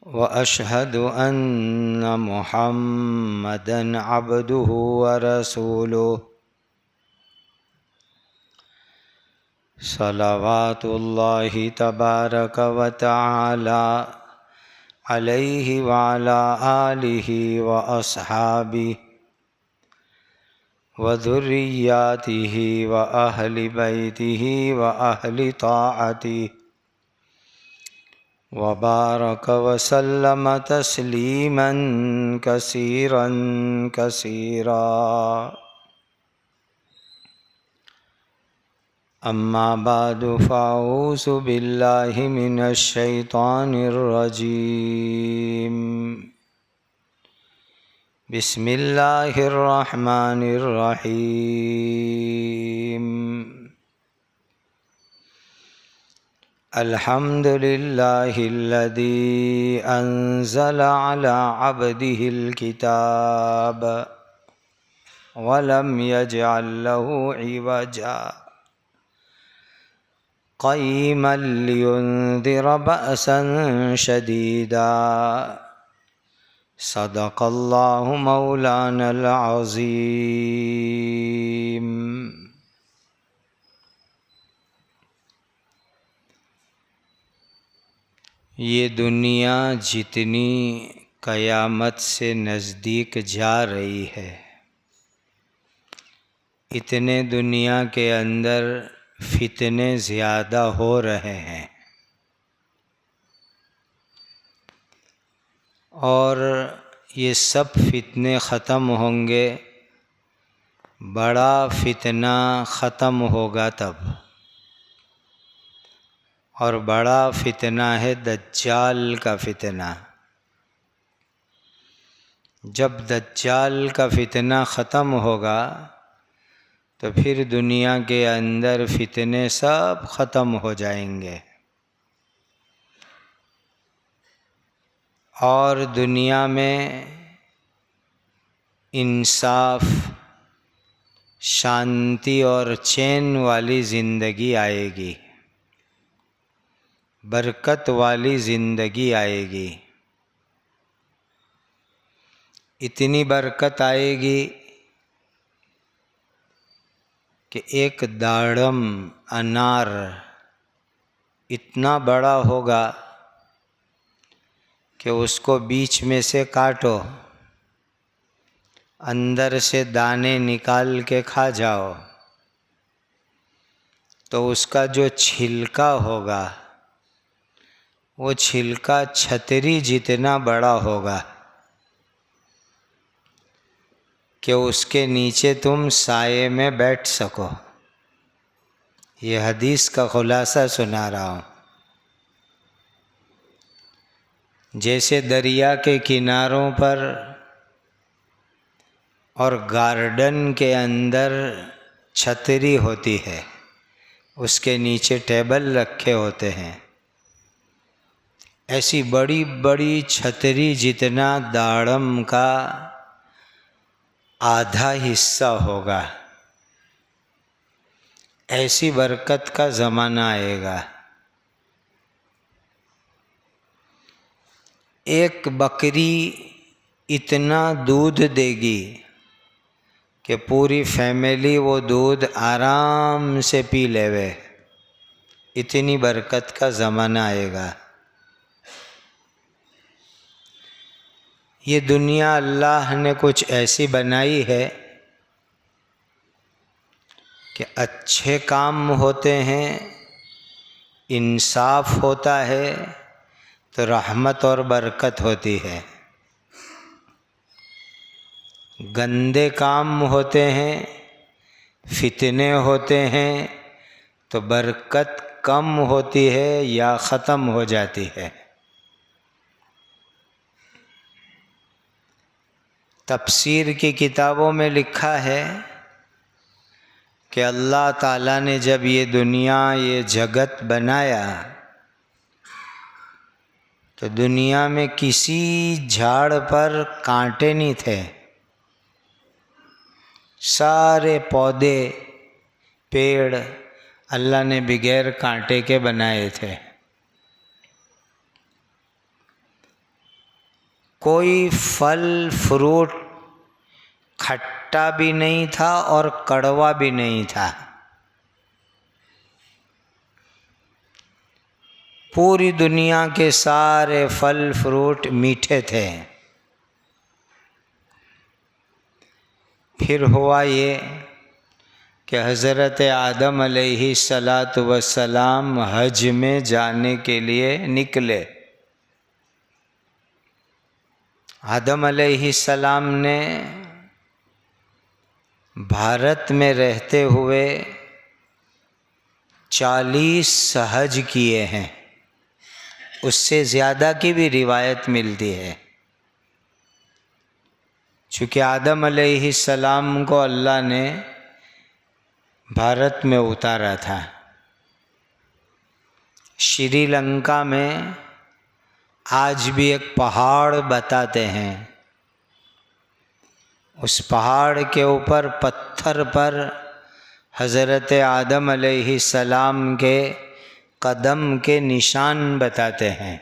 وأشهد أن محمدًا عبده ورسوله صلوات الله تبارك وتعالى عليه وعلى آله وأصحابه وذرياته وأهل بيته وأهل طاعته وبارك وسلم تسليما كثيرا كثيرا. أما بعد فأعوذ بالله من الشيطان الرجيم. بسم الله الرحمن الرحيم. الحمد لله الذي أنزل على عبده الكتاب ولم يجعل له عوجا قيما لينذر بأسا شديدا. صدق الله مولانا العظيم. یہ دنیا جتنی قیامت سے نزدیک جا رہی ہے، اتنے دنیا کے اندر فتنے زیادہ ہو رہے ہیں، اور یہ سب فتنے ختم ہوں گے، بڑا فتنہ ختم ہوگا تب، اور بڑا فتنہ ہے دجال کا فتنہ. جب دجال کا فتنہ ختم ہوگا تو پھر دنیا کے اندر فتنے سب ختم ہو جائیں گے، اور دنیا میں انصاف، شانتی اور چین والی زندگی آئے گی، برکت والی زندگی آئے گی. اتنی برکت آئے گی کہ ایک داڑم انار اتنا بڑا ہوگا کہ اس کو بیچ میں سے کاٹو، اندر سے دانے نکال کے کھا جاؤ تو اس کا جو چھلکا ہوگا وہ چھلکا چھتری جتنا بڑا ہوگا کہ اس کے نیچے تم سائے میں بیٹھ سکو. یہ حدیث کا خلاصہ سنا رہا ہوں. جیسے دریا کے کناروں پر اور گارڈن کے اندر چھتری ہوتی ہے، اس کے نیچے ٹیبل رکھے ہوتے ہیں، ایسی بڑی بڑی چھتری جتنا داڑم کا آدھا حصہ ہوگا. ایسی برکت کا زمانہ آئے گا. ایک بکری اتنا دودھ دے گی کہ پوری فیملی وہ دودھ آرام سے پی لیوے. اتنی برکت کا زمانہ آئے گا. یہ دنیا اللہ نے کچھ ایسی بنائی ہے کہ اچھے کام ہوتے ہیں، انصاف ہوتا ہے تو رحمت اور برکت ہوتی ہے. گندے کام ہوتے ہیں، فتنے ہوتے ہیں تو برکت کم ہوتی ہے یا ختم ہو جاتی ہے. تفسیر کی کتابوں میں لکھا ہے کہ اللہ تعالیٰ نے جب یہ دنیا، یہ جگت بنایا تو دنیا میں کسی جھاڑ پر کانٹے نہیں تھے. سارے پودے، پیڑ اللہ نے بغیر کانٹے کے بنائے تھے. کوئی پھل فروٹ کھٹا بھی نہیں تھا اور کڑوا بھی نہیں تھا، پوری دنیا کے سارے پھل فروٹ میٹھے تھے۔ پھر ہوا یہ کہ حضرت آدم علیہ السلام حج میں جانے کے لیے نکلے۔ آدم علیہ السلام نے بھارت میں رہتے ہوئے 40 حج کیے ہیں، اس سے زیادہ کی بھی روایت ملتی ہے، چونکہ آدم علیہ السلام کو اللہ نے بھارت میں اتارا تھا۔ شری لنکا میں آج بھی ایک پہاڑ بتاتے ہیں، اس پہاڑ کے اوپر پتھر پر حضرت آدم علیہ السلام کے قدم کے نشان بتاتے ہیں۔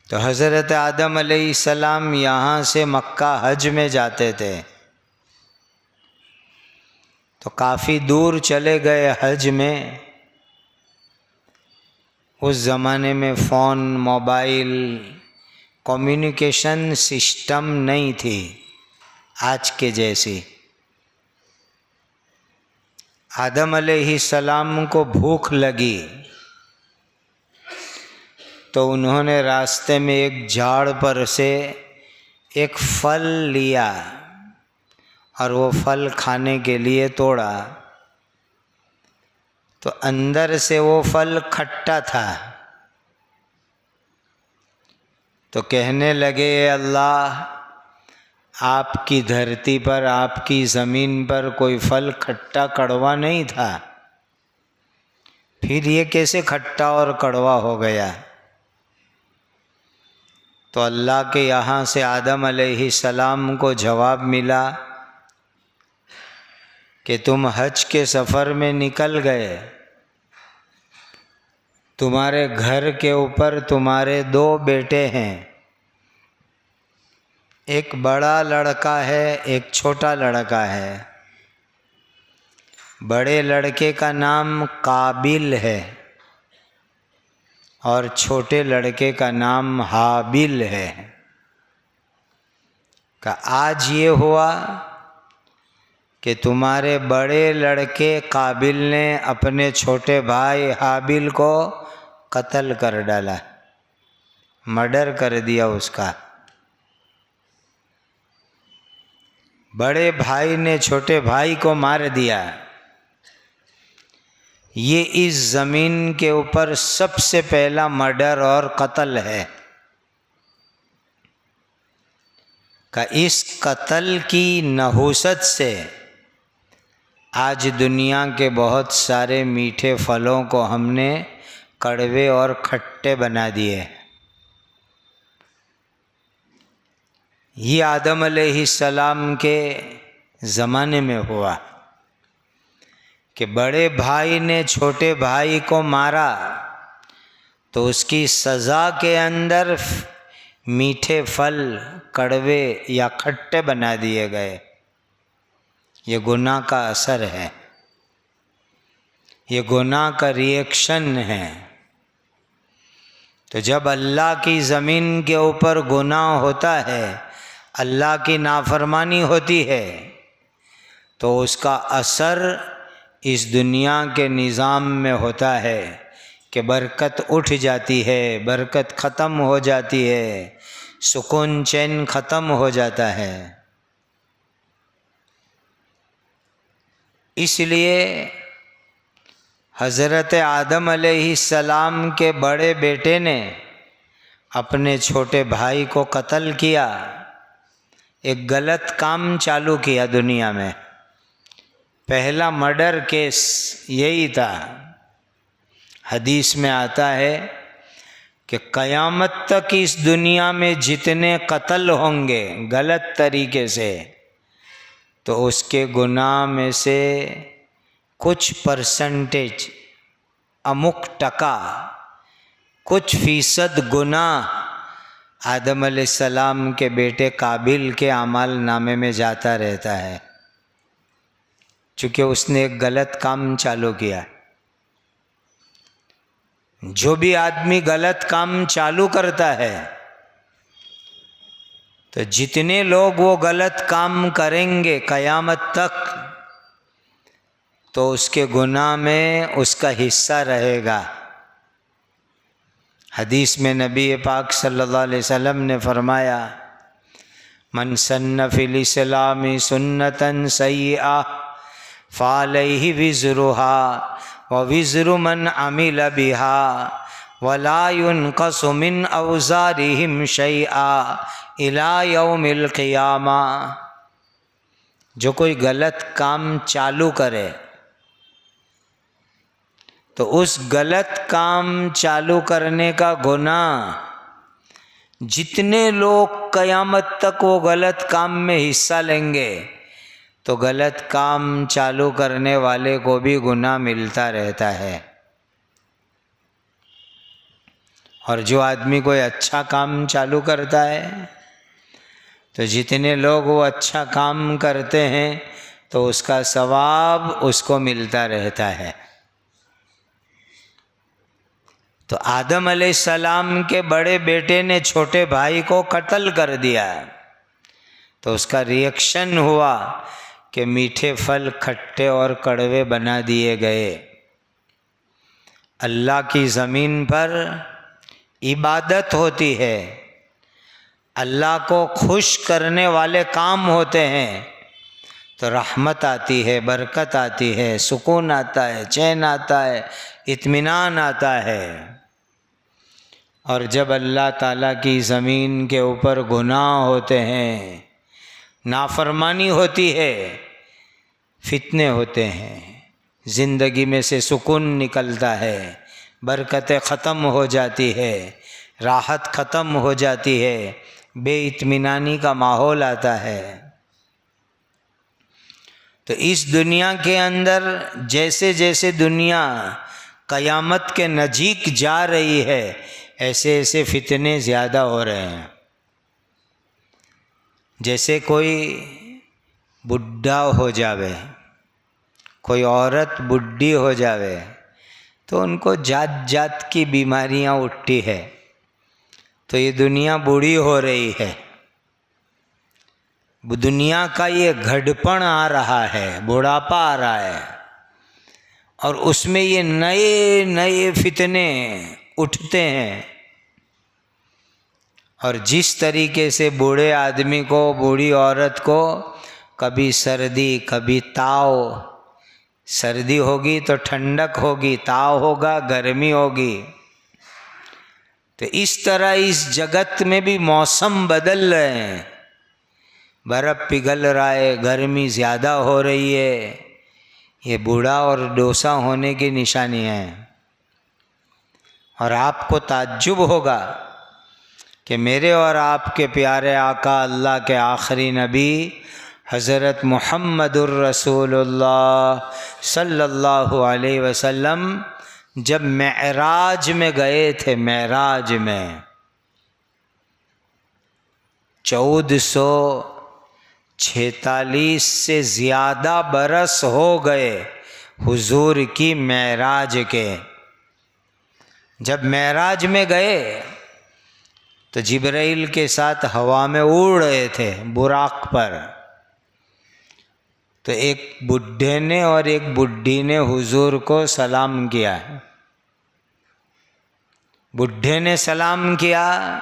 تو حضرت آدم علیہ السلام یہاں سے مکہ حج میں جاتے تھے، تو کافی دور چلے گئے حج میں۔ اس زمانے میں فون، موبائل، کمیونیکیشن سسٹم نہیں تھی آج کے جیسی۔ آدم علیہ السلام کو بھوک لگی تو انہوں نے راستے میں ایک جھاڑ پر سے ایک پھل لیا اور وہ پھل کھانے کے لیے توڑا، تو اندر سے وہ پھل کھٹا تھا۔ تو کہنے لگے، اے اللہ، آپ کی دھرتی پر، آپ کی زمین پر کوئی پھل کھٹا کڑوا نہیں تھا، پھر یہ کیسے کھٹا اور کڑوا ہو گیا؟ تو اللہ کے یہاں سے آدم علیہ السلام کو جواب ملا کہ تم حج کے سفر میں نکل گئے، تمہارے گھر کے اوپر تمہارے 2 بیٹے ہیں، ایک بڑا لڑکا ہے، ایک چھوٹا لڑکا ہے۔ بڑے لڑکے کا نام قابل ہے اور چھوٹے لڑکے کا نام حابل ہے۔ کہ آج یہ ہوا کہ تمہارے بڑے لڑکے قابل نے اپنے چھوٹے بھائی حابل کو قتل کر ڈالا، مرڈر کر دیا اس کا۔ بڑے بھائی نے چھوٹے بھائی کو مار دیا۔ یہ اس زمین کے اوپر سب سے پہلا مرڈر اور قتل ہے۔ کہ اس قتل کی نحوست سے آج دنیا کے بہت سارے میٹھے پھلوں کو ہم نے کڑوے اور کھٹے بنا دیے۔ یہ آدم علیہ السلام کے زمانے میں ہوا کہ بڑے بھائی نے چھوٹے بھائی کو مارا تو اس کی سزا کے اندر میٹھے پھل کڑوے یا کھٹے بنا دیے گئے۔ یہ گناہ کا اثر ہے، یہ گناہ کا ریئیکشن ہے۔ تو جب اللہ کی زمین کے اوپر گناہ ہوتا ہے، اللہ کی نافرمانی ہوتی ہے، تو اس کا اثر اس دنیا کے نظام میں ہوتا ہے کہ برکت اٹھ جاتی ہے، برکت ختم ہو جاتی ہے، سکون چین ختم ہو جاتا ہے۔ اس لیے حضرت آدم علیہ السلام کے بڑے بیٹے نے اپنے چھوٹے بھائی کو قتل کیا، ایک غلط کام چالو کیا دنیا میں۔ پہلا مرڈر کیس یہی تھا۔ حدیث میں آتا ہے کہ قیامت تک اس دنیا میں جتنے قتل ہوں گے غلط طریقے سے، تو اس کے گناہ میں سے کچھ پرسنٹیج، امک ٹکا، کچھ فیصد گناہ آدم علیہ السلام کے بیٹے قابل کے اعمال نامے میں جاتا رہتا ہے، چونکہ اس نے ایک غلط کام چالو کیا۔ جو بھی آدمی غلط کام چالو کرتا ہے تو جتنے لوگ وہ غلط کام کریں گے قیامت تک، تو اس کے گناہ میں اس کا حصہ رہے گا۔ حدیث میں نبی پاک صلی اللہ علیہ وسلم نے فرمایا، من سن فی الاسلام سنتا سیئہ فعلیہ وزرہا ووزر من عمل بها ولا ينقص من اوزارہم شیئا الی یوم القیامہ۔ جو کوئی غلط کام چالو کرے تو اس غلط کام چالو کرنے کا گناہ جتنے لوگ قیامت تک وہ غلط کام میں حصہ لیں گے تو غلط کام چالو کرنے والے کو بھی گناہ ملتا رہتا ہے۔ اور جو آدمی کوئی اچھا کام چالو کرتا ہے تو جتنے لوگ وہ اچھا کام کرتے ہیں تو اس کا ثواب اس کو ملتا رہتا ہے۔ تو آدم علیہ السلام کے بڑے بیٹے نے چھوٹے بھائی کو قتل کر دیا، تو اس کا ریئیکشن ہوا کہ میٹھے پھل کھٹے اور کڑوے بنا دیے گئے۔ اللہ کی زمین پر عبادت ہوتی ہے، اللہ کو خوش کرنے والے کام ہوتے ہیں تو رحمت آتی ہے، برکت آتی ہے، سکون آتا ہے، چین آتا ہے، اطمینان آتا ہے۔ اور جب اللہ تعالیٰ کی زمین کے اوپر گناہ ہوتے ہیں، نافرمانی ہوتی ہے، فتنے ہوتے ہیں، زندگی میں سے سکون نکلتا ہے، برکتیں ختم ہو جاتی ہے، راحت ختم ہو جاتی ہے، بے اطمینانی کا ماحول آتا ہے۔ تو اس دنیا کے اندر جیسے جیسے دنیا قیامت کے نزدیک جا رہی ہے، ایسے ایسے فتنے زیادہ ہو رہے ہیں۔ جیسے کوئی بڈھا ہو جاوے، کوئی عورت بڈھی ہو جاوے تو ان کو جات جات کی بیماریاں اٹھتی ہے، تو یہ دنیا بوڑھی ہو رہی ہے، دنیا کا یہ گھڑپن آ رہا ہے، بڑھاپا آ رہا ہے، اور اس میں یہ نئے نئے فتنے اٹھتے ہیں۔ اور جس طریقے سے بوڑھے آدمی کو، بوڑھی عورت کو کبھی سردی، کبھی تاؤ، سردی ہوگی تو ٹھنڈک ہوگی، تاؤ ہوگا گرمی ہوگی، تو اس طرح اس جگت میں بھی موسم بدل رہے ہیں، برف پگھل رہا ہے، گرمی زیادہ ہو رہی ہے، یہ بوڑھا اور ڈوسا ہونے کی نشانی ہے۔ اور آپ کو تعجب ہوگا کہ میرے اور آپ کے پیارے آقا اللہ کے آخری نبی حضرت محمد الرسول اللہ صلی اللہ علیہ وسلم جب معراج میں گئے تھے، معراج میں 1446 سے زیادہ برس ہو گئے حضور کی معراج کے۔ جب معراج میں گئے تو جبرائیل کے ساتھ ہوا میں اڑ رہے تھے براق پر، تو ایک بڈھے نے اور ایک بڈھی نے حضور کو سلام کیا۔ بڈھے نے سلام کیا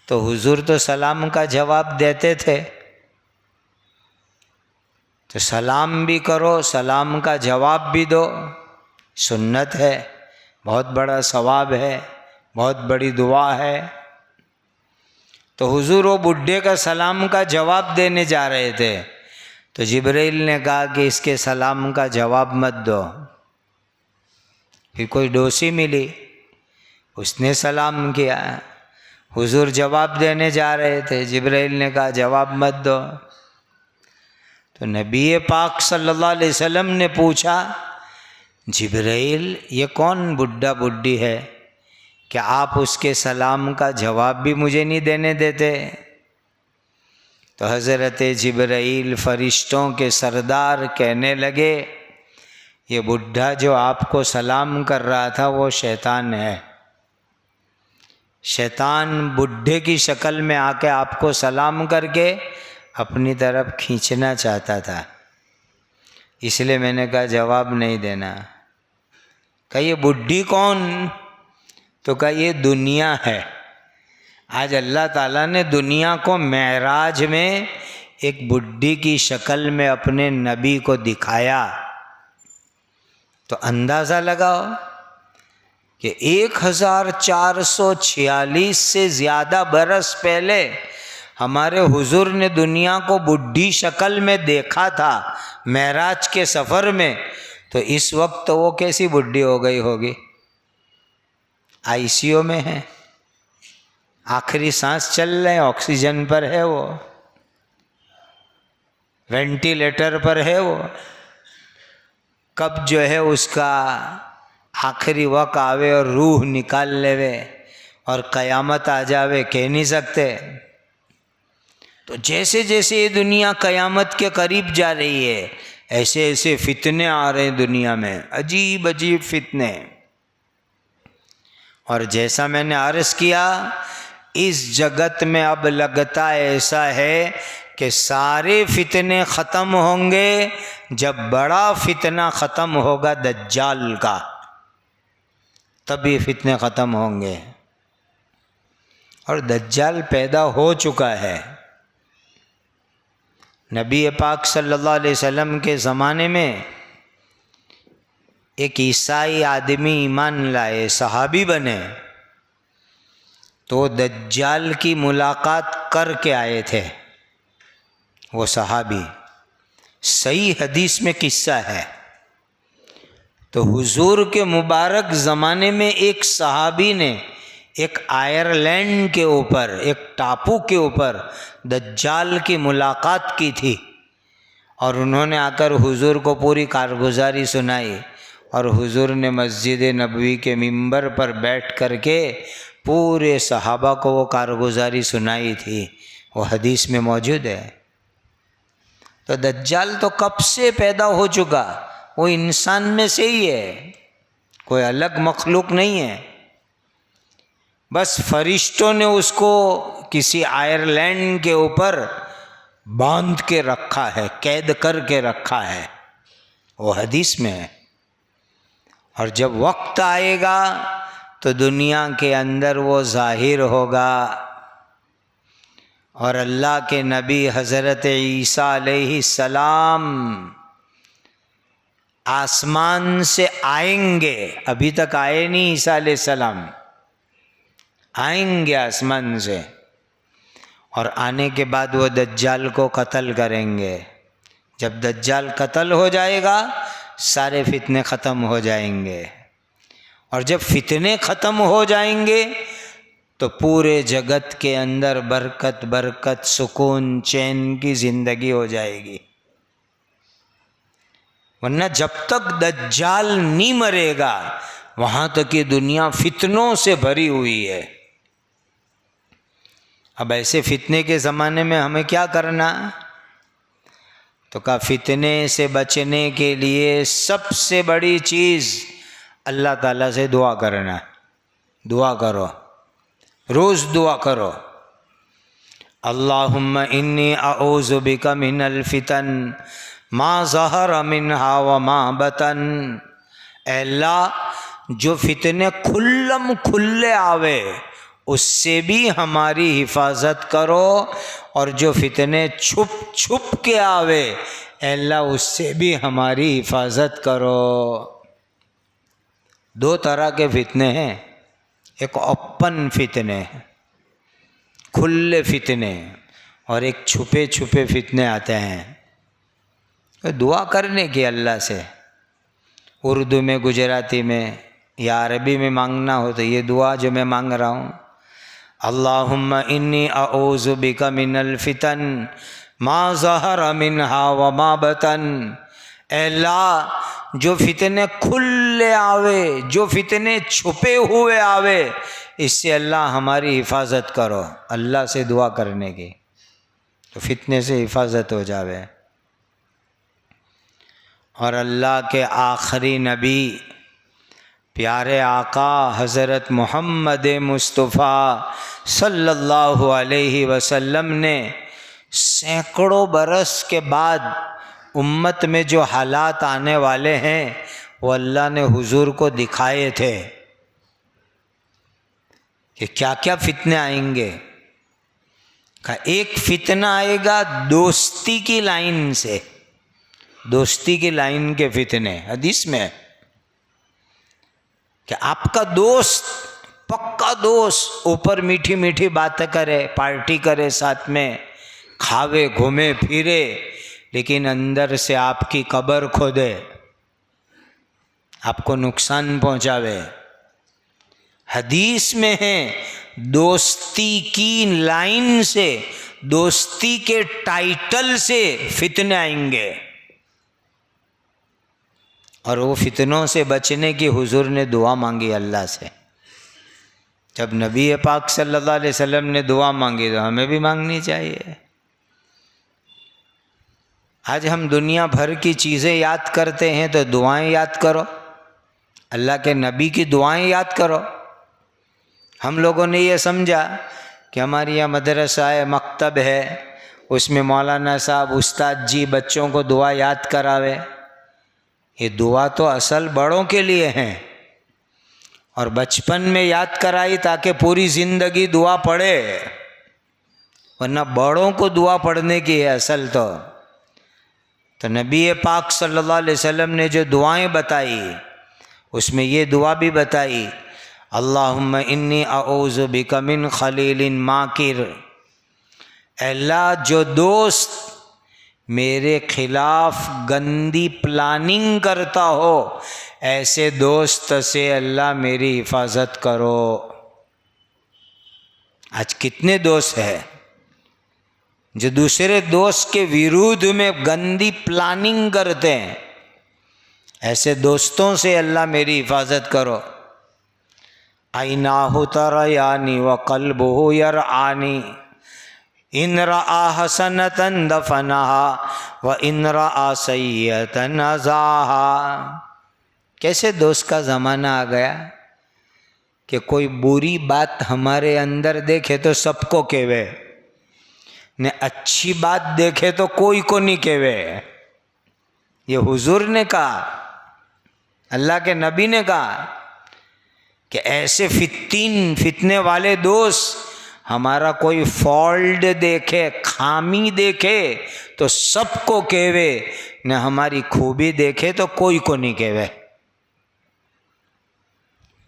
تو حضور تو سلام کا جواب دیتے تھے، تو سلام بھی کرو، سلام کا جواب بھی دو، سنت ہے، بہت بڑا ثواب ہے، بہت بڑی دعا ہے۔ تو حضور وہ بڈھے کا سلام کا جواب دینے جا رہے تھے، تو جبرائیل نے کہا کہ اس کے سلام کا جواب مت دو۔ پھر کوئی ڈوسی ملی، اس نے سلام کیا، حضور جواب دینے جا رہے تھے، جبرائیل نے کہا جواب مت دو۔ تو نبی پاک صلی اللہ علیہ وسلم نے پوچھا، جبرائیل یہ کون بڈھا بڈھی ہے کہ آپ اس کے سلام کا جواب بھی مجھے نہیں دینے دیتے۔ تو حضرت جبرائیل فرشتوں کے سردار کہنے لگے یہ بڈھا جو آپ کو سلام کر رہا تھا وہ شیطان ہے۔ شیطان بڈھے کی شکل میں آ کے آپ کو سلام کر کے اپنی طرف کھینچنا چاہتا تھا، اس لیے میں نے کہا جواب نہیں دینا۔ کہا یہ بڈھی کون؟ تو کہا یہ دنیا ہے۔ آج اللہ تعالیٰ نے دنیا کو معراج میں ایک بڈھی کی شکل میں اپنے نبی کو دکھایا، تو اندازہ لگاؤ کہ 1446 سے زیادہ برس پہلے ہمارے حضور نے دنیا کو بڈھی شکل میں دیکھا تھا معراج کے سفر میں، تو اس وقت وہ کیسی بڈھی ہو گئی ہوگی؟ ICU میں ہے، آخری سانس چل رہے ہیں، آکسیجن پر ہے، وہ وینٹیلیٹر پر ہے، وہ کب جو ہے اس کا آخری وقت آوے اور روح نکال لیوے اور قیامت آ جاوے کہہ نہیں سکتے۔ تو جیسے جیسے یہ دنیا قیامت کے قریب جا رہی ہے ایسے ایسے فتنے آ رہے ہیں دنیا میں، عجیب عجیب فتنے۔ اور جیسا میں نے عرض کیا اس جگت میں اب لگتا ایسا ہے کہ سارے فتنے ختم ہوں گے جب بڑا فتنہ ختم ہوگا دجال کا، تب یہ فتنے ختم ہوں گے۔ اور دجال پیدا ہو چکا ہے۔ نبی پاک صلی اللہ علیہ وسلم کے زمانے میں ایک عیسائی آدمی ایمان لائے، صحابی بنے، تو دجال کی ملاقات کر کے آئے تھے وہ صحابی، صحیح حدیث میں قصہ ہے۔ تو حضور کے مبارک زمانے میں ایک صحابی نے ایک آئرلینڈ کے اوپر، ایک ٹاپو کے اوپر دجال کی ملاقات کی تھی، اور انہوں نے آ کر حضور کو پوری کارگزاری سنائی، اور حضور نے مسجد نبوی کے ممبر پر بیٹھ کر کے پورے صحابہ کو وہ کارگزاری سنائی تھی، وہ حدیث میں موجود ہے۔ تو دجال تو کب سے پیدا ہو چکا، وہ انسان میں سے ہی ہے، کوئی الگ مخلوق نہیں ہے، بس فرشتوں نے اس کو کسی آئرلینڈ کے اوپر باندھ کے رکھا ہے، قید کر کے رکھا ہے، وہ حدیث میں ہے۔ اور جب وقت آئے گا تو دنیا کے اندر وہ ظاہر ہوگا، اور اللہ کے نبی حضرت عیسیٰ علیہ السلام آسمان سے آئیں گے، ابھی تک آئے نہیں عیسیٰ علیہ السلام، آئیں گے آسمان سے، اور آنے کے بعد وہ دجال کو قتل کریں گے۔ جب دجال قتل ہو جائے گا سارے فتنے ختم ہو جائیں گے، اور جب فتنے ختم ہو جائیں گے تو پورے جگت کے اندر برکت برکت، سکون، چین کی زندگی ہو جائے گی۔ ورنہ جب تک دجال نہیں مرے گا وہاں تک یہ دنیا فتنوں سے بھری ہوئی ہے۔ اب ایسے فتنے کے زمانے میں ہمیں کیا کرنا؟ تو کہا فتنے سے بچنے کے لیے سب سے بڑی چیز اللہ تعالیٰ سے دعا کرنا۔ دعا کرو، روز دعا کرو، اللہم انی اعوذ بک من الفتن ما ظہر منہا وما بطن۔ اے اللہ جو فتنے کھلم کھلے آوے اس سے بھی ہماری حفاظت کرو، اور جو فتنے چھپ چھپ کے آوے اے اللہ اس سے بھی ہماری حفاظت کرو۔ دو طرح کے فتنے ہیں، ایک اوپن فتنے، کھلے فتنے، اور ایک چھپے چھپے فتنے آتے ہیں۔ دعا کرنے کی اللہ سے، اردو میں، گجراتی میں یا عربی میں مانگنا ہو تو یہ دعا جو میں مانگ رہا ہوں، اللہم انی اعوذ بک من الفتن ما ظہر منہا وما بطن۔ اے اللہ جو فتنے کھلے آوے، جو فتنے چھپے ہوئے آوے، اس سے اللہ ہماری حفاظت کرو، اللہ سے دعا کرنے کی تو فتنے سے حفاظت ہو جاوے۔ اور اللہ کے آخری نبی پیارے آقا حضرت محمد مصطفیٰ صلی اللہ علیہ وسلم نے سینکڑوں برس کے بعد امت میں جو حالات آنے والے ہیں وہ اللہ نے حضور کو دکھائے تھے کہ کیا کیا فتنے آئیں گے۔ ایک فتنہ آئے گا دوستی کی لائن سے، دوستی کی لائن کے فتنے حدیث میں کہ آپ کا دوست، پکا دوست، اوپر میٹھی میٹھی باتیں کرے، پارٹی کرے، ساتھ میں کھاوے گھومے پھرے، لیکن اندر سے آپ کی قبر کھودے، آپ کو نقصان پہنچاوے۔ حدیث میں ہے دوستی کی لائن سے، دوستی کے ٹائٹل سے فتنے آئیں گے، اور وہ فتنوں سے بچنے کی حضور نے دعا مانگی اللہ سے۔ جب نبی پاک صلی اللہ علیہ وسلم نے دعا مانگی تو ہمیں بھی مانگنی چاہیے۔ آج ہم دنیا بھر کی چیزیں یاد کرتے ہیں تو دعائیں یاد کرو، اللہ کے نبی کی دعائیں یاد کرو۔ ہم لوگوں نے یہ سمجھا کہ ہمارے یہاں مدرسہ ہے، مکتب ہے، اس میں مولانا صاحب، استاد جی بچوں کو دعا یاد کراوے۔ یہ دعا تو اصل بڑوں کے لیے ہیں، اور بچپن میں یاد کرائی تاکہ پوری زندگی دعا پڑھے، ورنہ بڑوں کو دعا پڑھنے کی ہے اصل تو نبی پاک صلی اللہ علیہ وسلم نے جو دعائیں بتائی اس میں یہ دعا بھی بتائی، اللہم انی اعوذ بک من خلیل ماکر۔ اے اللہ، جو دوست میرے خلاف گندی پلاننگ کرتا ہو ایسے دوست سے اللہ میری حفاظت کرو۔ آج کتنے دوست ہیں جو دوسرے دوست کے ویرودھ میں گندی پلاننگ کرتے ہیں، ایسے دوستوں سے اللہ میری حفاظت کرو۔ عیناہ تریانی وقلبہ یرعانی، ان رآ حسنۃ دفنہا وان رآ سیئۃ ازاہا۔ کیسے دوست کا زمانہ آ گیا کہ کوئی بری بات ہمارے اندر دیکھے تو سب کو کہوے، نے اچھی بات دیکھے تو کوئی کو نہیں کہوے۔ یہ حضور نے کہا، اللہ کے نبی نے کہا کہ ایسے فتنے والے دوست ہمارا کوئی فالٹ دیکھے، خامی دیکھے تو سب کو کہوے، نہ ہماری خوبی دیکھے تو کوئی کو نہیں کہوے۔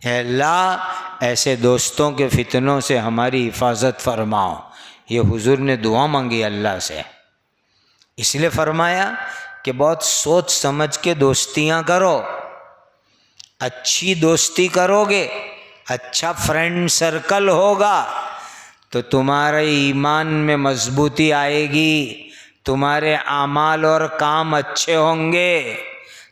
اے اللہ، ایسے دوستوں کے فتنوں سے ہماری حفاظت فرماؤ۔ یہ حضور نے دعا مانگی اللہ سے، اس لیے فرمایا کہ بہت سوچ سمجھ کے دوستیاں کرو۔ اچھی دوستی کرو گے، اچھا فرینڈ سرکل ہوگا تو تمہارے ایمان میں مضبوطی آئے گی، تمہارے اعمال اور کام اچھے ہوں گے،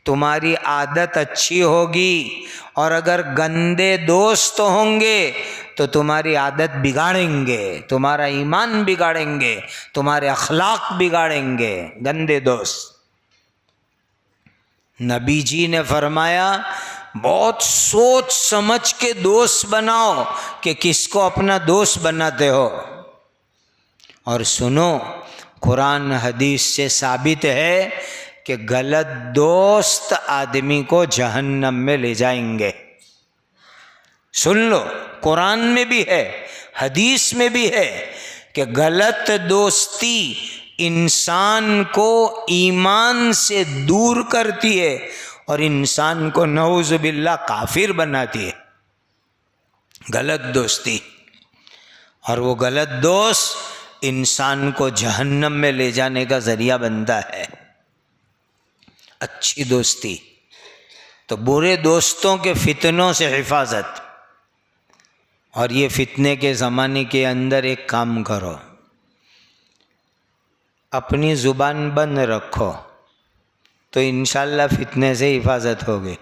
تمہاری عادت اچھی ہوگی۔ اور اگر گندے دوست ہوں گے تو تمہاری عادت بگاڑیں گے، تمہارا ایمان بگاڑیں گے، تمہارے اخلاق بگاڑیں گے گندے دوست۔ نبی جی نے فرمایا بہت سوچ سمجھ کے دوست بناؤ کہ کس کو اپنا دوست بناتے ہو۔ اور سنو، قرآن حدیث سے ثابت ہے کہ غلط دوست آدمی کو جہنم میں لے جائیں گے۔ سن لو، قرآن میں بھی ہے، حدیث میں بھی ہے کہ غلط دوستی انسان کو ایمان سے دور کرتی ہے اور انسان کو نعوذ باللہ کافر بناتی ہے، غلط دوستی۔ اور وہ غلط دوست انسان کو جہنم میں لے جانے کا ذریعہ بنتا ہے۔ اچھی دوستی تو برے دوستوں کے فتنوں سے حفاظت۔ اور یہ فتنے کے زمانے کے اندر ایک کام کرو، اپنی زبان بند رکھو تو انشاءاللہ فتنے سے حفاظت ہوگی۔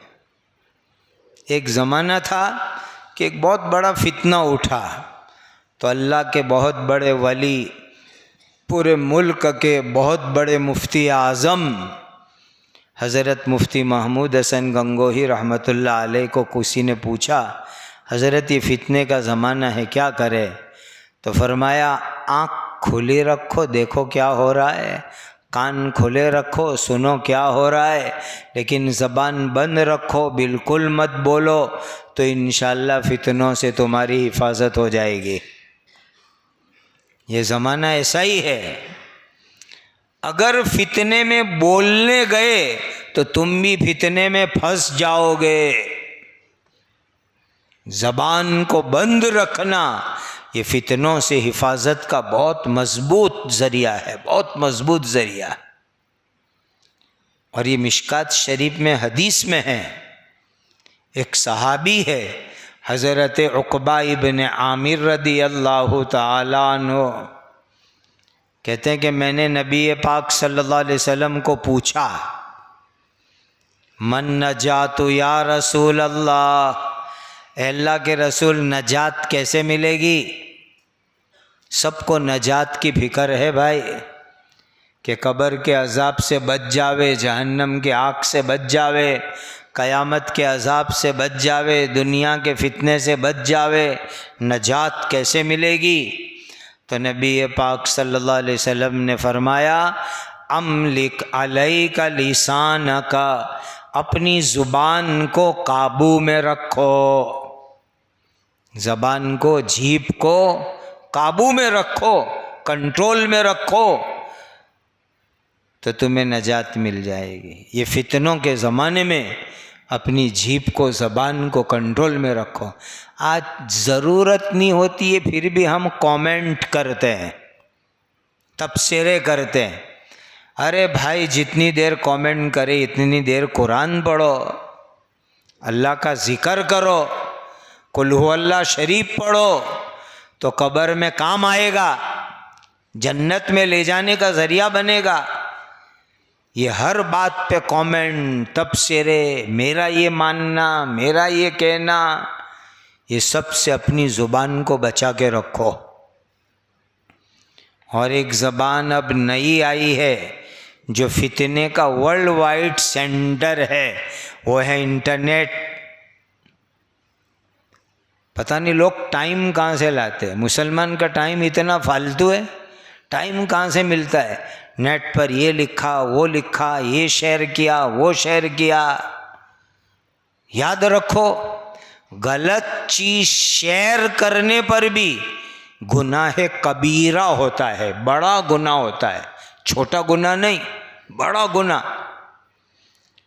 ایک زمانہ تھا کہ ایک بہت بڑا فتنہ اٹھا، تو اللہ کے بہت بڑے ولی، پورے ملک کے بہت بڑے مفتی اعظم حضرت مفتی محمود حسن گنگوہی رحمۃ اللہ علیہ کو کسی نے پوچھا، حضرت یہ فتنے کا زمانہ ہے، کیا کرے؟ تو فرمایا آنکھ کھلی رکھو، دیکھو کیا ہو رہا ہے، کان کھلے رکھو، سنو کیا ہو رہا ہے، لیکن زبان بند رکھو، بالکل مت بولو، تو انشاءاللہ فتنوں سے تمہاری حفاظت ہو جائے گی۔ یہ زمانہ ایسا ہی ہے، اگر فتنے میں بولنے گئے تو تم بھی فتنے میں پھنس جاؤ گے۔ زبان کو بند رکھنا یہ فتنوں سے حفاظت کا بہت مضبوط ذریعہ ہے، بہت مضبوط ذریعہ ہے۔ اور یہ مشکات شریف میں حدیث میں ہے، ایک صحابی ہے حضرت عقبہ ابن عامر رضی اللہ تعالی عنہ، کہتے ہیں کہ میں نے نبی پاک صلی اللہ علیہ وسلم کو پوچھا، من نجات یا رسول اللہ، اے اللہ کے رسول نجات کیسے ملے گی؟ سب کو نجات کی فکر ہے بھائی، کہ قبر کے عذاب سے بچ جاوے، جہنم کے آگ سے بچ جاوے، قیامت کے عذاب سے بچ جاوے، دنیا کے فتنے سے بچ جاوے، نجات کیسے ملے گی؟ تو نبی پاک صلی اللہ علیہ وسلم نے فرمایا، املک علیک لسانک، اپنی زبان کو قابو میں رکھو، زبان کو، جیب کو قابو میں رکھو، کنٹرول میں رکھو، تو تمہیں نجات مل جائے گی۔ یہ فتنوں کے زمانے میں اپنی جیب کو، زبان کو کنٹرول میں رکھو۔ آج ضرورت نہیں ہوتی ہے پھر بھی ہم کامنٹ کرتے ہیں، تبصرے کرتے ہیں۔ ارے بھائی جتنی دیر کامنٹ کرے اتنی دیر قرآن پڑھو، اللہ کا ذکر کرو، قل هو اللہ شریف پڑھو، تو قبر میں کام آئے گا، جنت میں لے جانے کا ذریعہ بنے گا۔ یہ ہر بات پہ کامنٹ، تبصرے، میرا یہ ماننا، میرا یہ کہنا، یہ سب سے اپنی زبان کو بچا کے رکھو۔ اور ایک زبان اب نئی آئی ہے جو فتنے کا ورلڈ وائڈ سینٹر ہے، وہ ہے انٹرنیٹ۔ پتہ نہیں لوگ ٹائم کہاں سے لاتے ہیں، مسلمان کا ٹائم اتنا فالتو ہے، ٹائم کہاں سے ملتا ہے؟ نیٹ پر یہ لکھا، وہ لکھا، یہ شیئر کیا، وہ شیئر کیا۔ یاد رکھو، غلط چیز شیئر کرنے پر بھی گناہ کبیرہ ہوتا ہے، بڑا گناہ ہوتا ہے، چھوٹا گناہ نہیں، بڑا گناہ۔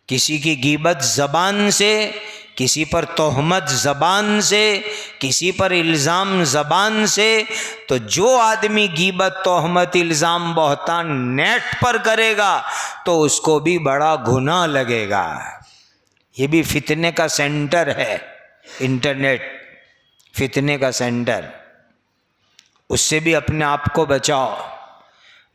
کسی کی غیبت زبان سے، کسی پر تہمت زبان سے، کسی پر الزام زبان سے، تو جو آدمی غیبت، تہمت، الزام، بہتان نیٹ پر کرے گا تو اس کو بھی بڑا گناہ لگے گا۔ یہ بھی فتنے کا سینٹر ہے، انٹرنیٹ فتنے کا سینٹر، اس سے بھی اپنے آپ کو بچاؤ۔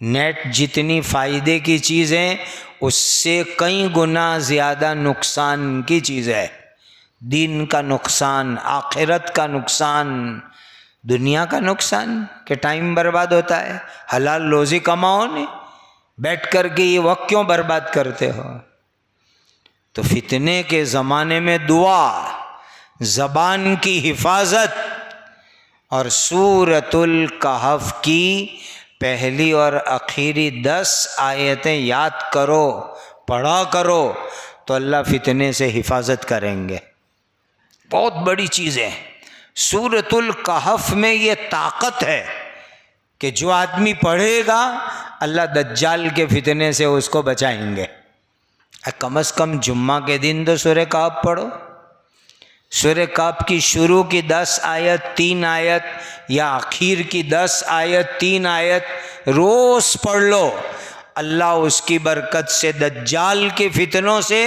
نیٹ جتنی فائدے کی چیز ہے اس سے کئی گنا زیادہ نقصان کی چیز ہے، دین کا نقصان، آخرت کا نقصان، دنیا کا نقصان، کہ ٹائم برباد ہوتا ہے۔ حلال روزی کماؤ، نہیں بیٹھ کر کے یہ وقت کیوں برباد کرتے ہو؟ تو فتنے کے زمانے میں دعا، زبان کی حفاظت، اور سورۃ الکہف کی پہلی اور آخری 10 آیتیں یاد کرو، پڑھا کرو، تو اللہ فتنے سے حفاظت کریں گے۔ بہت بڑی چیز ہے سورۃ الکہف میں، یہ طاقت ہے کہ جو آدمی پڑھے گا اللہ دجال کے فتنے سے اس کو بچائیں گے۔ کم از کم جمعہ کے دن تو سورہ کہف پڑھو، سورہ کہف کی شروع کی 10 آیت، 3 آیت، یا آخر کی 10 آیت، 3 آیت روز پڑھ لو، اللہ اس کی برکت سے دجال کے فتنوں سے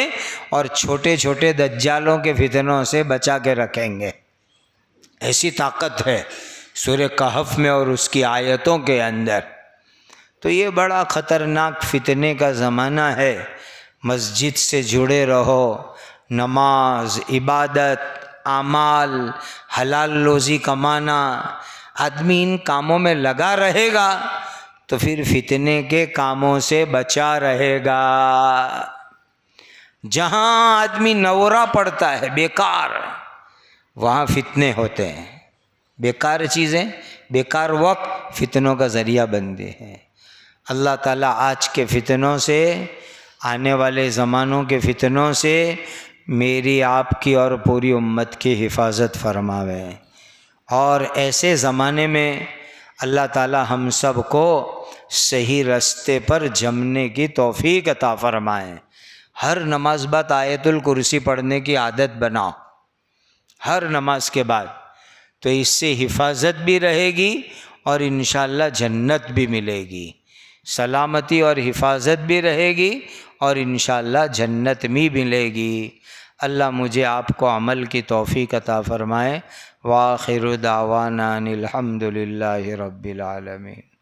اور چھوٹے چھوٹے دجالوں کے فتنوں سے بچا کے رکھیں گے۔ ایسی طاقت ہے سورہ کہف میں اور اس کی آیتوں کے اندر۔ تو یہ بڑا خطرناک فتنے کا زمانہ ہے۔ مسجد سے جڑے رہو، نماز، عبادت، اعمال، حلال روزی کمانا، آدمی ان کاموں میں لگا رہے گا تو پھر فتنے کے کاموں سے بچا رہے گا۔ جہاں آدمی نورا پڑتا ہے بیکار، وہاں فتنے ہوتے ہیں۔ بیکار چیزیں، بیکار وقت فتنوں کا ذریعہ بنتے ہیں۔ اللہ تعالیٰ آج کے فتنوں سے، آنے والے زمانوں کے فتنوں سے میری، آپ کی اور پوری امت کی حفاظت فرماوے، اور ایسے زمانے میں اللہ تعالیٰ ہم سب کو صحیح راستے پر جمنے کی توفیق عطا فرمائے۔ ہر نماز بعد آیت الکرسی پڑھنے کی عادت بناؤ، ہر نماز کے بعد، تو اس سے حفاظت بھی رہے گی اور انشاءاللہ جنت بھی ملے گی، سلامتی اور حفاظت بھی رہے گی اور انشاءاللہ جنت بھی ملے گی۔ اللہ مجھے آپ کو عمل کی توفیق عطا فرمائے۔ وآخر دعوانا ان الحمد للہ رب العالمین۔